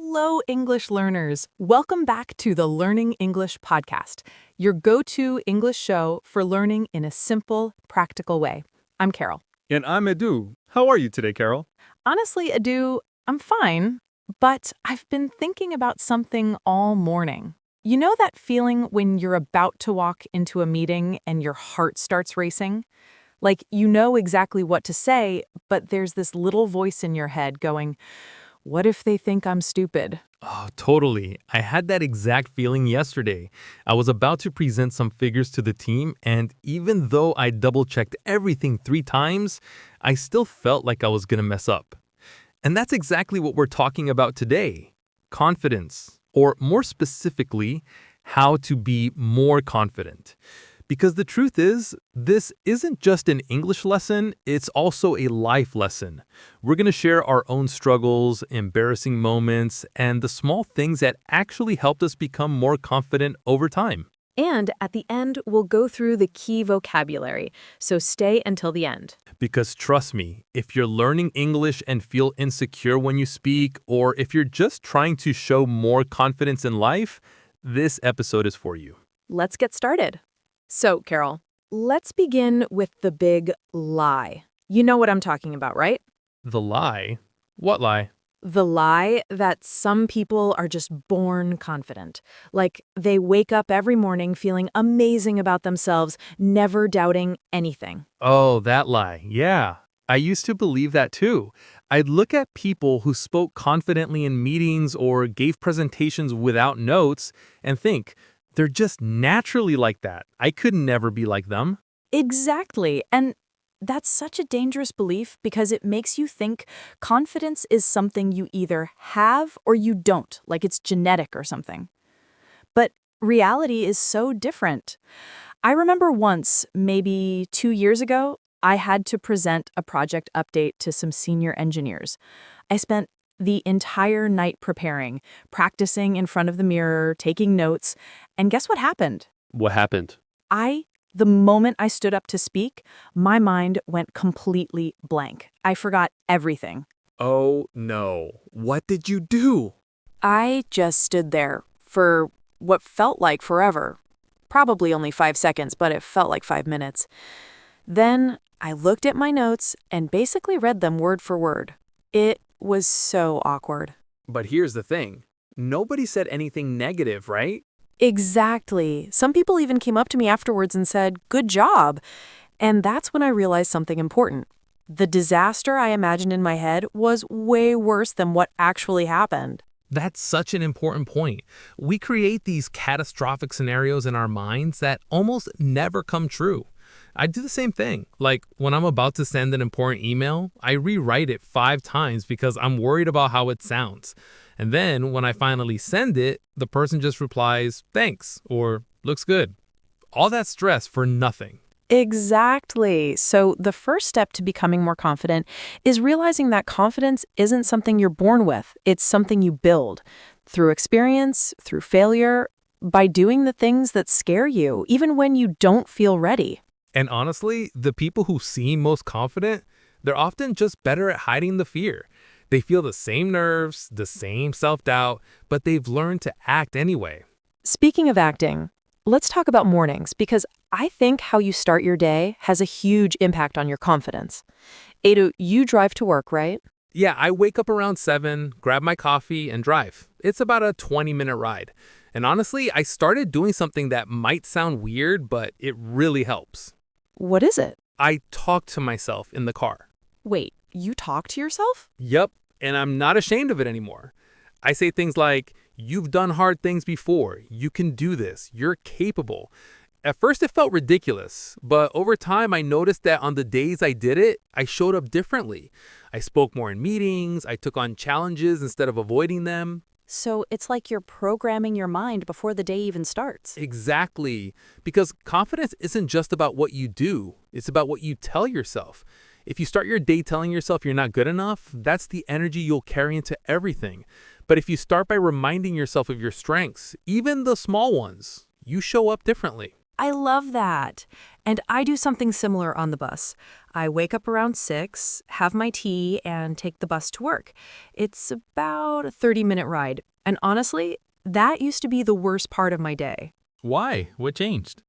Hello, English learners. Welcome back to the Learning English podcast, your go-to English show for learning in a simple, practical way. I'm Carol. And I'm Edu. How are you today, Carol? Honestly, Edu, I'm fine, but I've been thinking about something all morning. You know that feeling when you're about to walk into a meeting and your heart starts racing? Like you know exactly what to say, but there's this little voice in your head going, what if they think I'm stupid? Oh, totally. I had that exact feeling yesterday. I was about to present some figures to the team, and even though I double-checked everything 3 times, I still felt like I was going to mess up. And that's exactly what we're talking about today. Confidence, or more specifically, how to be more confident. Because the truth is, this isn't just an English lesson, it's also a life lesson. We're going to share our own struggles, embarrassing moments, and the small things that actually helped us become more confident over time. And at the end, we'll go through the key vocabulary, so stay until the end. Because trust me, if you're learning English and feel insecure when you speak, or if you're just trying to show more confidence in life, this episode is for you. Let's get started. So, Carol, let's begin with the big lie. You know what I'm talking about, right? The lie? What lie? The lie that some people are just born confident. Like they wake up every morning feeling amazing about themselves, never doubting anything. Oh, that lie. Yeah. I used to believe that too. I'd look at people who spoke confidently in meetings or gave presentations without notes and think, they're just naturally like that. I could never be like them. Exactly. And that's such a dangerous belief because it makes you think confidence is something you either have or you don't, like it's genetic or something. But reality is so different. I remember once, maybe 2 years ago, I had to present a project update to some senior engineers. I spent the entire night preparing, practicing in front of the mirror, taking notes, and guess what happened? What happened? The moment I stood up to speak, my mind went completely blank. I forgot everything. Oh, no. What did you do? I just stood there for what felt like forever. Probably only 5 seconds, but it felt like 5 minutes. Then I looked at my notes and basically read them word for word. It was so awkward. But here's the thing. Nobody said anything negative, right? Exactly. Some people even came up to me afterwards and said, "Good job." And that's when I realized something important. The disaster I imagined in my head was way worse than what actually happened. That's such an important point. We create these catastrophic scenarios in our minds that almost never come true. I do the same thing. Like when I'm about to send an important email, I rewrite it 5 times because I'm worried about how it sounds. And then when I finally send it, the person just replies, "Thanks," or "Looks good." All that stress for nothing. Exactly. So the first step to becoming more confident is realizing that confidence isn't something you're born with. It's something you build through experience, through failure, by doing the things that scare you, even when you don't feel ready. And honestly, the people who seem most confident, they're often just better at hiding the fear. They feel the same nerves, the same self-doubt, but they've learned to act anyway. Speaking of acting, let's talk about mornings because I think how you start your day has a huge impact on your confidence. Wإيدو, you drive to work, right? Yeah, I wake up around 7, grab my coffee, and drive. It's about a 20-minute ride. And honestly, I started doing something that might sound weird, but it really helps. What is it? I talk to myself in the car. Wait, you talk to yourself? Yep, and I'm not ashamed of it anymore. I say things like, "You've done hard things before. You can do this. You're capable." At first, it felt ridiculous, but over time, I noticed that on the days I did it, I showed up differently. I spoke more in meetings, I took on challenges instead of avoiding them. So it's like you're programming your mind before the day even starts. Exactly, because confidence isn't just about what you do, it's about what you tell yourself. If you start your day telling yourself you're not good enough, that's the energy you'll carry into everything. But if you start by reminding yourself of your strengths, even the small ones, you show up differently. I love that. And I do something similar on the bus. I wake up around 6, have my tea, and take the bus to work. It's about a 30-minute ride. And honestly, that used to be the worst part of my day. Why? What changed?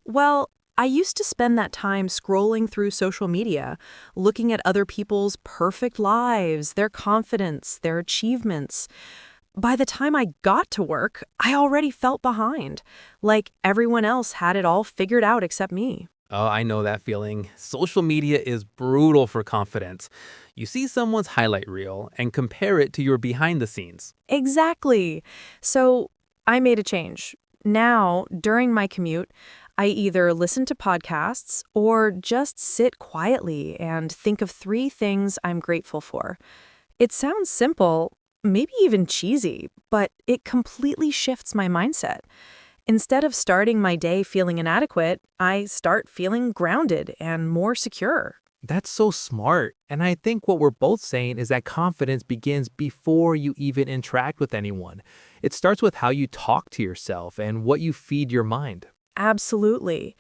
Well, I used to spend that time scrolling through social media, looking at other people's perfect lives, their confidence, their achievements. By the time I got to work, I already felt behind, like everyone else had it all figured out except me. Oh, I know that feeling. Social media is brutal for confidence. You see someone's highlight reel and compare it to your behind the scenes. Exactly. So I made a change. Now, during my commute, I either listen to podcasts or just sit quietly and think of 3 things I'm grateful for. It sounds simple, maybe even cheesy, but it completely shifts my mindset. Instead of starting my day feeling inadequate, I start feeling grounded and more secure. That's so smart. And I think what we're both saying is that confidence begins before you even interact with anyone. It starts with how you talk to yourself and what you feed your mind. Absolutely.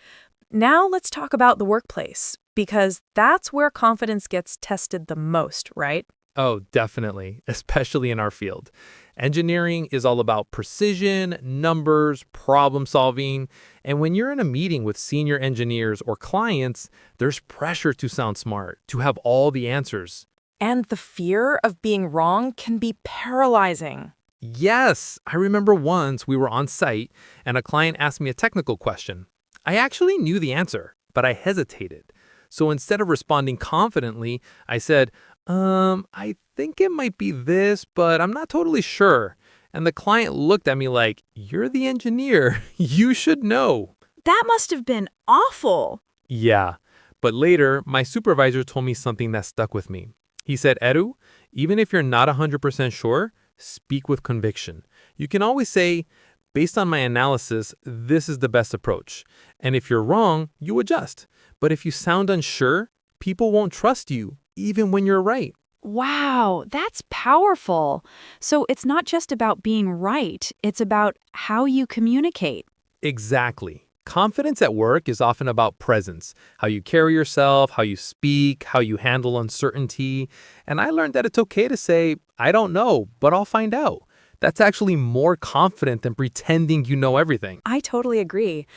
Now let's talk about the workplace, because that's where confidence gets tested the most, right? Oh, definitely, especially in our field. Engineering is all about precision, numbers, problem solving. And when you're in a meeting with senior engineers or clients, there's pressure to sound smart, to have all the answers. And the fear of being wrong can be paralyzing. Yes, I remember once we were on site and a client asked me a technical question. I actually knew the answer, but I hesitated. So instead of responding confidently, I said, I think it might be this, but I'm not totally sure. And the client looked at me like, you're the engineer. You should know. That must have been awful. Yeah. But later, my supervisor told me something that stuck with me. He said, Edu, even if you're not 100% sure, speak with conviction. You can always say, based on my analysis, this is the best approach. And if you're wrong, you adjust. But if you sound unsure, people won't trust you, even when you're right. Wow, that's powerful. So it's not just about being right, it's about how you communicate. Exactly. Confidence at work is often about presence, how you carry yourself, how you speak, how you handle uncertainty. And I learned that it's okay to say, I don't know, but I'll find out. That's actually more confident than pretending you know everything. I totally agree.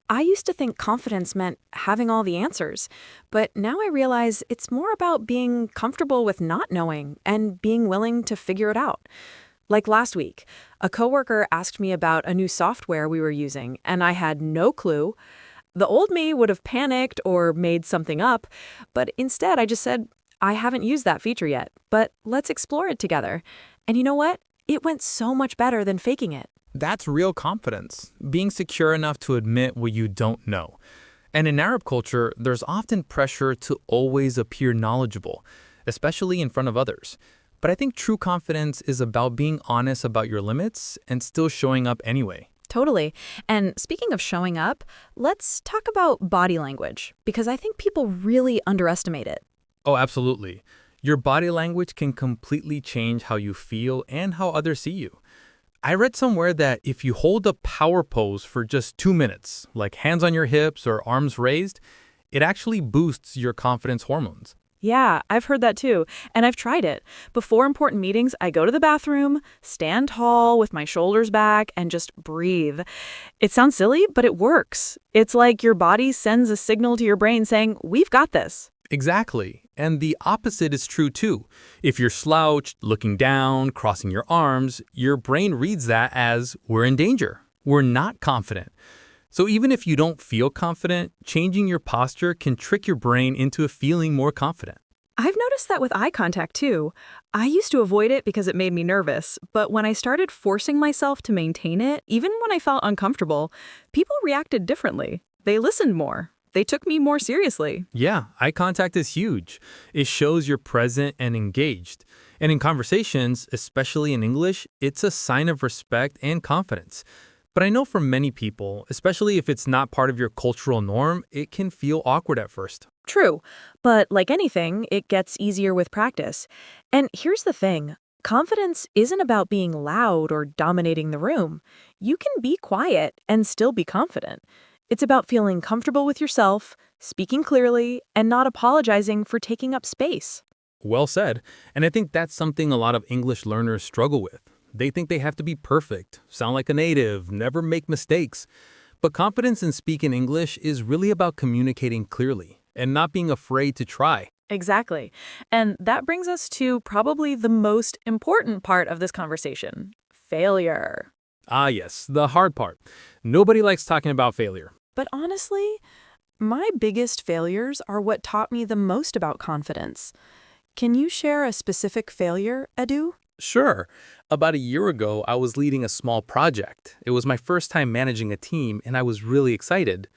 I used to think confidence meant having all the answers, but now I realize it's more about being comfortable with not knowing and being willing to figure it out. Like last week, a coworker asked me about a new software we were using, and I had no clue. The old me would have panicked or made something up, but instead I just said, I haven't used that feature yet, but let's explore it together. And you know what? It went so much better than faking it. That's real confidence, being secure enough to admit what you don't know. And in Arab culture, there's often pressure to always appear knowledgeable, especially in front of others. But I think true confidence is about being honest about your limits and still showing up anyway. Totally. And speaking of showing up, let's talk about body language, because I think people really underestimate it. Oh, absolutely. Your body language can completely change how you feel and how others see you. I read somewhere that if you hold a power pose for just 2 minutes, like hands on your hips or arms raised, it actually boosts your confidence hormones. Yeah, I've heard that too, and I've tried it. Before important meetings, I go to the bathroom, stand tall with my shoulders back, and just breathe. It sounds silly, but it works. It's like your body sends a signal to your brain saying, we've got this. Exactly. And the opposite is true too. If you're slouched, looking down, crossing your arms, your brain reads that as we're in danger. We're not confident. So even if you don't feel confident, changing your posture can trick your brain into feeling more confident. I've noticed that with eye contact too. I used to avoid it because it made me nervous, but when I started forcing myself to maintain it, even when I felt uncomfortable, people reacted differently. They listened more. They took me more seriously. Yeah, eye contact is huge. It shows you're present and engaged. And in conversations, especially in English, it's a sign of respect and confidence. But I know for many people, especially if it's not part of your cultural norm, it can feel awkward at first. True, but like anything, it gets easier with practice. And here's the thing. Confidence isn't about being loud or dominating the room. You can be quiet and still be confident. It's about feeling comfortable with yourself, speaking clearly, and not apologizing for taking up space. Well said. And I think that's something a lot of English learners struggle with. They think they have to be perfect, sound like a native, never make mistakes. But confidence in speaking English is really about communicating clearly and not being afraid to try. Exactly. And that brings us to probably the most important part of this conversation, failure. Ah, yes, the hard part. Nobody likes talking about failure. But honestly, my biggest failures are what taught me the most about confidence. Can you share a specific failure, Edu? Sure. About a year ago, I was leading a small project. It was my first time managing a team, and I was really excited.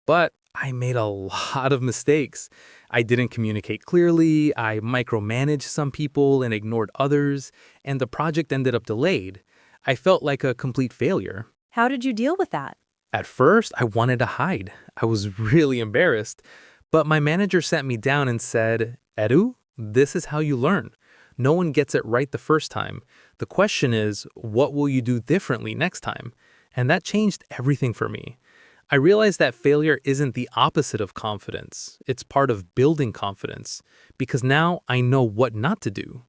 But I made a lot of mistakes. I didn't communicate clearly, I micromanaged some people and ignored others, and the project ended up delayed. I felt like a complete failure. How did you deal with that? At first, I wanted to hide. I was really embarrassed. But my manager sat me down and said, Edu, this is how you learn. No one gets it right the first time. The question is, what will you do differently next time? And that changed everything for me. I realized that failure isn't the opposite of confidence. It's part of building confidence, because now I know what not to do.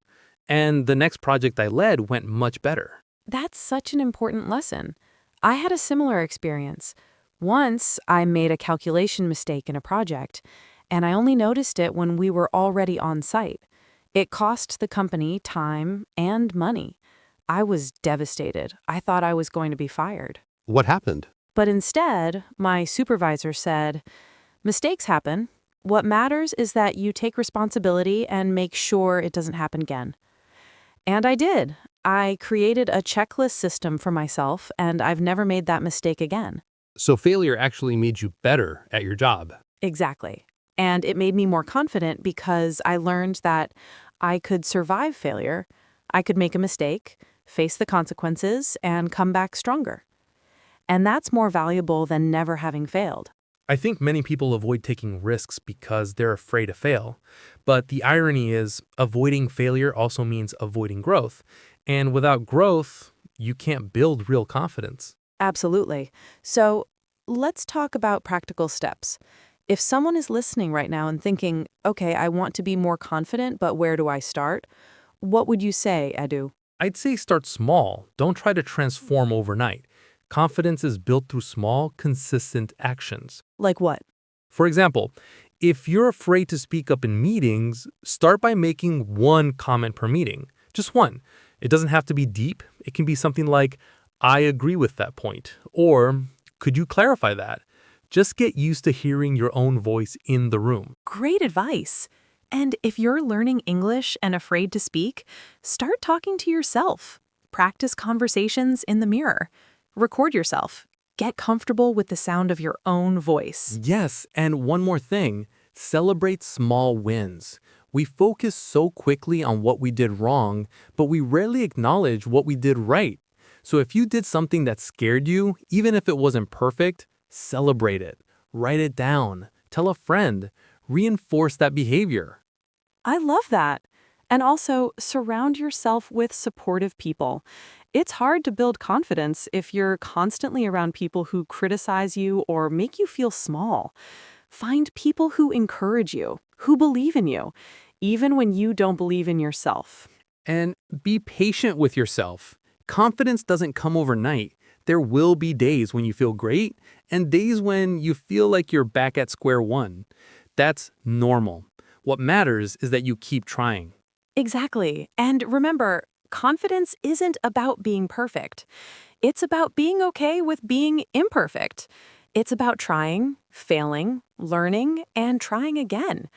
And the next project I led went much better. That's such an important lesson. I had a similar experience. Once, I made a calculation mistake in a project, and I only noticed it when we were already on site. It cost the company time and money. I was devastated. I thought I was going to be fired. What happened? But instead, my supervisor said, mistakes happen. What matters is that you take responsibility and make sure it doesn't happen again. And I did. I created a checklist system for myself, and I've never made that mistake again. So failure actually made you better at your job. Exactly. And it made me more confident because I learned that I could survive failure, I could make a mistake, face the consequences, and come back stronger. And that's more valuable than never having failed. I think many people avoid taking risks because they're afraid to fail. But the irony is, avoiding failure also means avoiding growth. And without growth, you can't build real confidence. Absolutely. So let's talk about practical steps. If someone is listening right now and thinking, okay, I want to be more confident, but where do I start? What would you say, Edu? I'd say start small. Don't try to transform overnight. Confidence is built through small, consistent actions. Like what? For example, if you're afraid to speak up in meetings, start by making one comment per meeting. Just one. It doesn't have to be deep. It can be something like, I agree with that point. Or, could you clarify that? Just get used to hearing your own voice in the room. Great advice. And if you're learning English and afraid to speak, start talking to yourself. Practice conversations in the mirror. Record yourself. Get comfortable with the sound of your own voice. Yes, and one more thing. Celebrate small wins. We focus so quickly on what we did wrong, but we rarely acknowledge what we did right. So if you did something that scared you, even if it wasn't perfect, celebrate it. Write it down. Tell a friend. Reinforce that behavior. I love that. And also, surround yourself with supportive people. It's hard to build confidence if you're constantly around people who criticize you or make you feel small. Find people who encourage you, who believe in you, even when you don't believe in yourself. And be patient with yourself. Confidence doesn't come overnight. There will be days when you feel great and days when you feel like you're back at square one. That's normal. What matters is that you keep trying. Exactly. And remember, confidence isn't about being perfect. It's about being okay with being imperfect. It's about trying, failing, learning, and trying again.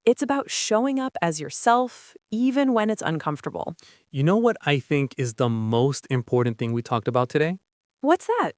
It's about showing up as yourself, even when it's uncomfortable. You know what I think is the most important thing we talked about today? What's that?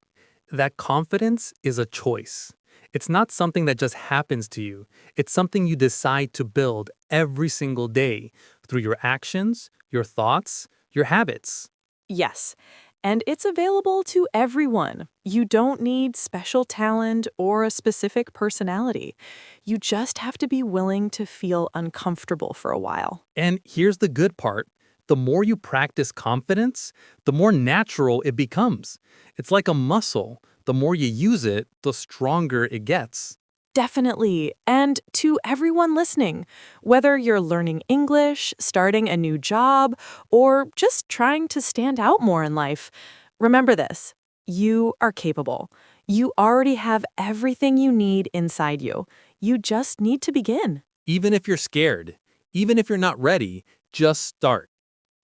That confidence is a choice. It's not something that just happens to you. It's something you decide to build every single day through your actions, your thoughts, your habits. Yes. And it's available to everyone. You don't need special talent or a specific personality. You just have to be willing to feel uncomfortable for a while. And here's the good part. The more you practice confidence, the more natural it becomes. It's like a muscle. The more you use it, the stronger it gets. Definitely. And to everyone listening, whether you're learning English, starting a new job, or just trying to stand out more in life, remember this. You are capable. You already have everything you need inside you. You just need to begin. Even if you're scared, even if you're not ready, just start.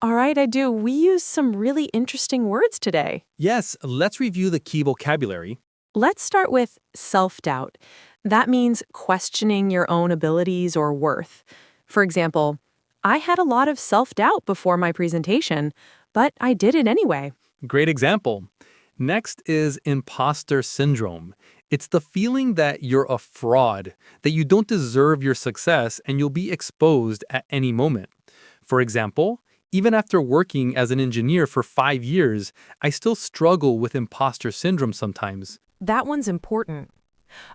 All right, I do. We used some really interesting words today. Yes, let's review the key vocabulary. Let's start with self-doubt. That means questioning your own abilities or worth. For example, I had a lot of self-doubt before my presentation, but I did it anyway. Great example. Next is imposter syndrome. It's the feeling that you're a fraud, that you don't deserve your success and you'll be exposed at any moment. For example, even after working as an engineer for 5 years, I still struggle with imposter syndrome sometimes. That one's important.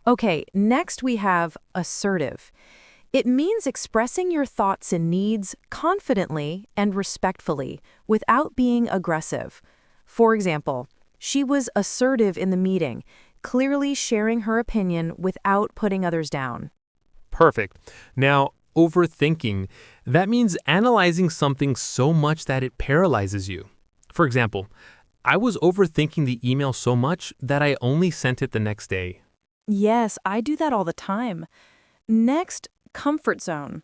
Okay, next we have assertive. It means expressing your thoughts and needs confidently and respectfully without being aggressive. For example, she was assertive in the meeting, clearly sharing her opinion without putting others down. Perfect. Now, overthinking. That means analyzing something so much that it paralyzes you. For example, I was overthinking the email so much that I only sent it the next day. Yes, I do that all the time. Next, comfort zone.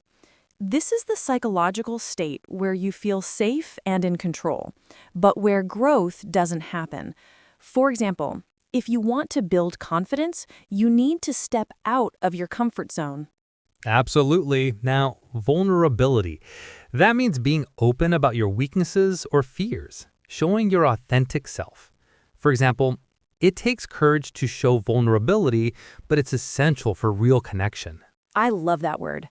This is the psychological state where you feel safe and in control, but where growth doesn't happen. For example, if you want to build confidence, you need to step out of your comfort zone. Absolutely. Now, vulnerability. That means being open about your weaknesses or fears, showing your authentic self. For example, it takes courage to show vulnerability, but it's essential for real connection. I love that word.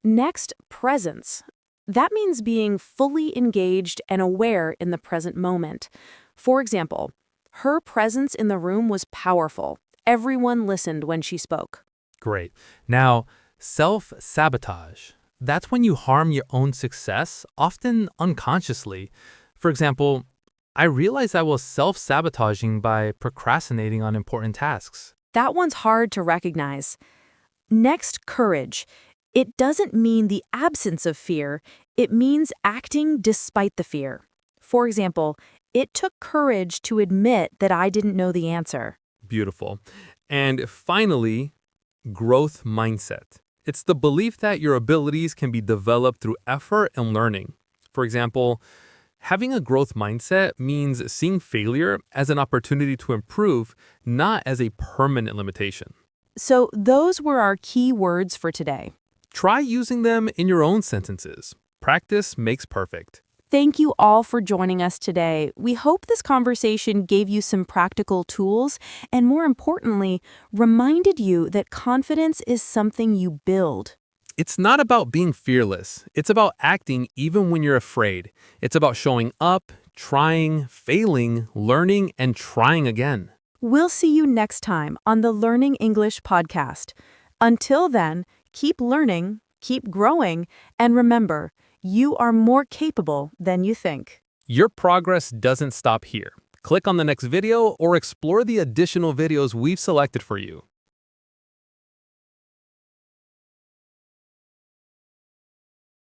Next, presence. That means being fully engaged and aware in the present moment. For example, her presence in the room was powerful. Everyone listened when she spoke. Great. Now, self-sabotage. That's when you harm your own success, often unconsciously. For example, I realized I was self-sabotaging by procrastinating on important tasks. That one's hard to recognize. Next, courage. It doesn't mean the absence of fear. It means acting despite the fear. For example, it took courage to admit that I didn't know the answer. Beautiful. And finally, growth mindset. It's the belief that your abilities can be developed through effort and learning. For example, having a growth mindset means seeing failure as an opportunity to improve, not as a permanent limitation. So those were our key words for today. Try using them in your own sentences. Practice makes perfect. Thank you all for joining us today. We hope this conversation gave you some practical tools and, more importantly, reminded you that confidence is something you build. It's not about being fearless. It's about acting even when you're afraid. It's about showing up, trying, failing, learning, and trying again. We'll see you next time on the Learning English podcast. Until then, keep learning, keep growing, and remember, you are more capable than you think. Your progress doesn't stop here. Click on the next video or explore the additional videos we've selected for you.